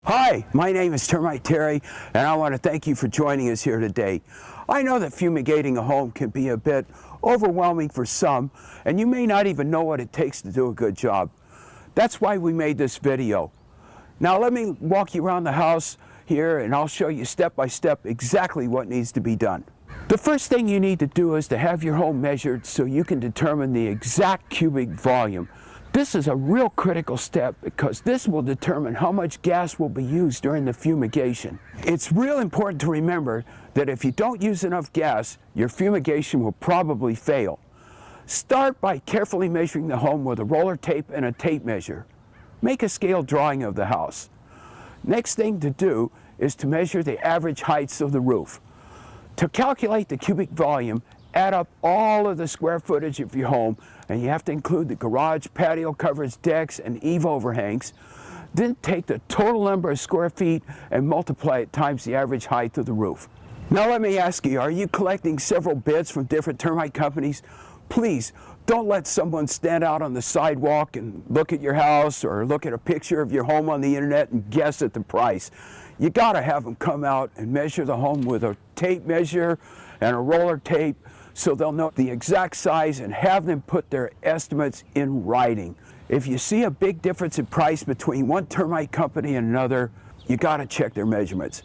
Hi, my name is Termite Terry, and I want to thank you for joining us here today. I know that fumigating a home can be a bit overwhelming for some, and you may not even know what it takes to do a good job. That's why we made this video. Now let me walk you around the house here, and I'll show you step by step exactly what needs to be done. The first thing you need to do is to have your home measured so you can determine the exact cubic volume. This is a real critical step because this will determine how much gas will be used during the fumigation. It's real important to remember that if you don't use enough gas, your fumigation will probably fail. Start by carefully measuring the home with a roller tape and a tape measure. Make a scale drawing of the house. Next thing to do is to measure the average heights of the roof. To calculate the cubic volume, add up all of the square footage of your home, and you have to include the garage, patio covers, decks, and eave overhangs. Then take the total number of square feet and multiply it times the average height of the roof. Now let me ask you, are you collecting several bids from different termite companies? Please don't let someone stand out on the sidewalk and look at your house or look at a picture of your home on the internet and guess at the price. You gotta have them come out and measure the home with a tape measure and a roller tape so they'll know the exact size, and have them put their estimates in writing. If you see a big difference in price between one termite company and another, you gotta check their measurements.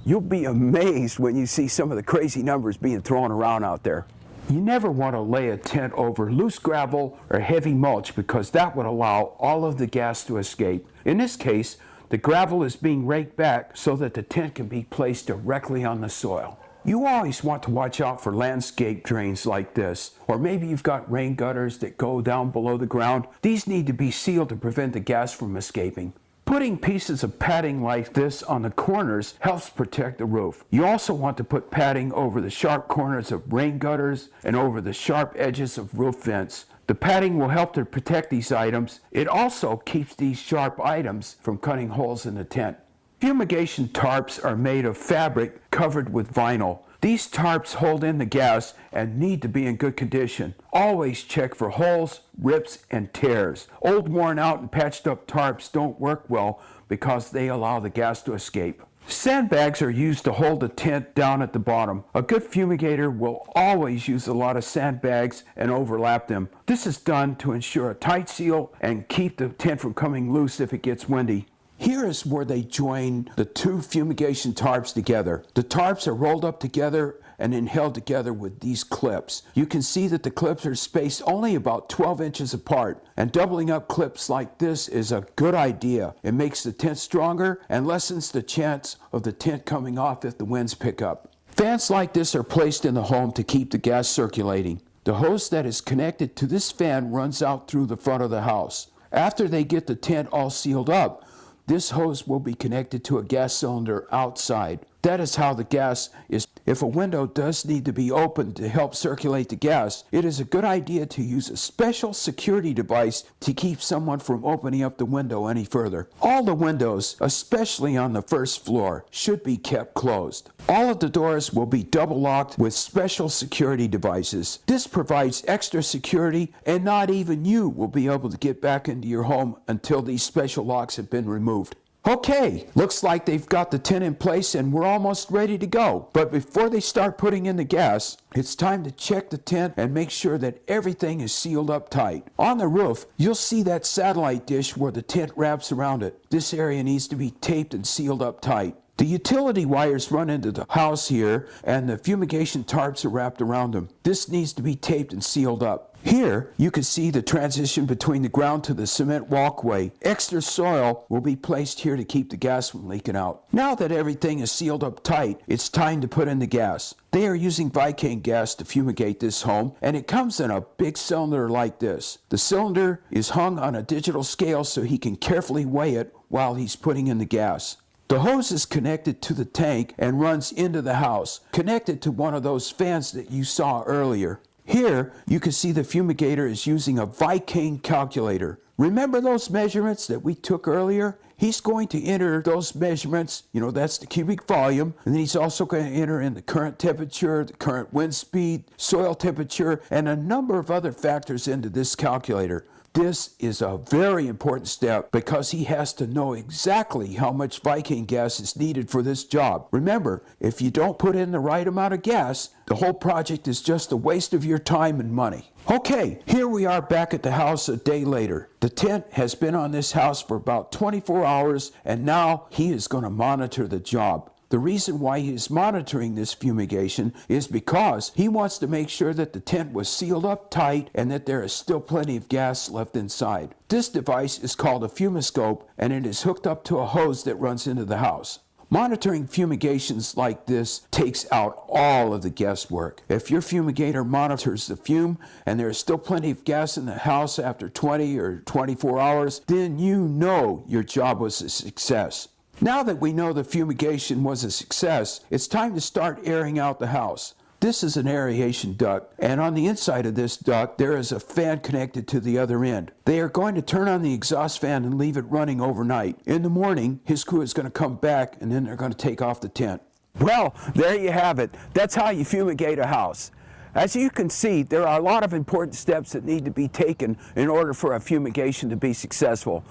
You'll be amazed when you see some of the crazy numbers being thrown around out there. You never want to lay a tent over loose gravel or heavy mulch because that would allow all of the gas to escape. In this case, the gravel is being raked back so that the tent can be placed directly on the soil. You always want to watch out for landscape drains like this, or maybe you've got rain gutters that go down below the ground. These need to be sealed to prevent the gas from escaping. Putting pieces of padding like this on the corners helps protect the roof. You also want to put padding over the sharp corners of rain gutters and over the sharp edges of roof vents. The padding will help to protect these items. It also keeps these sharp items from cutting holes in the tent. Fumigation tarps are made of fabric covered with vinyl. These tarps hold in the gas and need to be in good condition. Always check for holes, rips, and tears. Old, worn out, and patched up tarps don't work well because they allow the gas to escape. Sandbags are used to hold the tent down at the bottom. A good fumigator will always use a lot of sandbags and overlap them. This is done to ensure a tight seal and keep the tent from coming loose if it gets windy. Here is where they join the two fumigation tarps together. The tarps are rolled up together and then held together with these clips. You can see that the clips are spaced only about 12 inches apart, and doubling up clips like this is a good idea. It makes the tent stronger and lessens the chance of the tent coming off if the winds pick up. Fans like this are placed in the home to keep the gas circulating. The hose that is connected to this fan runs out through the front of the house. After they get the tent all sealed up, this hose will be connected to a gas cylinder outside. That is how the gas is. If a window does need to be opened to help circulate the gas, it is a good idea to use a special security device to keep someone from opening up the window any further. All the windows, especially on the first floor, should be kept closed. All of the doors will be double locked with special security devices. This provides extra security, and not even you will be able to get back into your home until these special locks have been removed. Okay, looks like they've got the tent in place and we're almost ready to go. But before they start putting in the gas, it's time to check the tent and make sure that everything is sealed up tight. On the roof, you'll see that satellite dish where the tent wraps around it. This area needs to be taped and sealed up tight. The utility wires run into the house here, and the fumigation tarps are wrapped around them. This needs to be taped and sealed up. Here, you can see the transition between the ground to the cement walkway. Extra soil will be placed here to keep the gas from leaking out. Now that everything is sealed up tight, it's time to put in the gas. They are using Vicane gas to fumigate this home, and it comes in a big cylinder like this. The cylinder is hung on a digital scale so he can carefully weigh it while he's putting in the gas. The hose is connected to the tank and runs into the house, connected to one of those fans that you saw earlier. Here, you can see the fumigator is using a Vicane calculator. Remember those measurements that we took earlier? He's going to enter those measurements, that's the cubic volume, and then he's also going to enter in the current temperature, the current wind speed, soil temperature, and a number of other factors into this calculator. This is a very important step because he has to know exactly how much Viking gas is needed for this job. Remember, if you don't put in the right amount of gas, the whole project is just a waste of your time and money. Okay, here we are back at the house a day later. The tent has been on this house for about 24 hours, and now he is going to monitor the job. The reason why he is monitoring this fumigation is because he wants to make sure that the tent was sealed up tight and that there is still plenty of gas left inside. This device is called a fumiscope, and it is hooked up to a hose that runs into the house. Monitoring fumigations like this takes out all of the guesswork. If your fumigator monitors the fume and there is still plenty of gas in the house after 20 or 24 hours, then you know your job was a success. Now that we know the fumigation was a success, it's time to start airing out the house. This is an aeration duct, and on the inside of this duct there is a fan connected to the other end. They are going to turn on the exhaust fan and leave it running overnight. In the morning, his crew is going to come back and then they're going to take off the tent. Well, there you have it. That's how you fumigate a house. As you can see, there are a lot of important steps that need to be taken in order for a fumigation to be successful.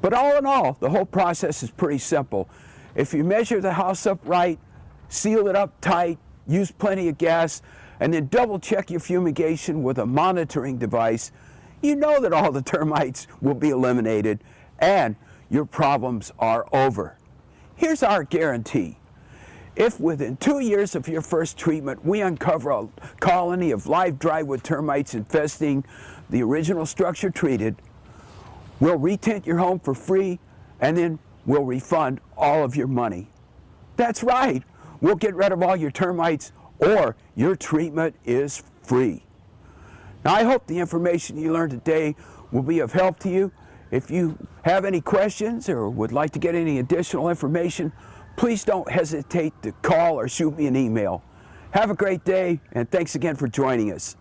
But all in all, the whole process is pretty simple. If you measure the house up right, seal it up tight, use plenty of gas, and then double check your fumigation with a monitoring device, you know that all the termites will be eliminated and your problems are over. Here's our guarantee. If within 2 years of your first treatment we uncover a colony of live drywood termites infesting the original structure treated, we'll retint your home for free, and then we'll refund all of your money. That's right, we'll get rid of all your termites, or your treatment is free. Now, I hope the information you learned today will be of help to you. If you have any questions or would like to get any additional information, please don't hesitate to call or shoot me an email. Have a great day, and thanks again for joining us.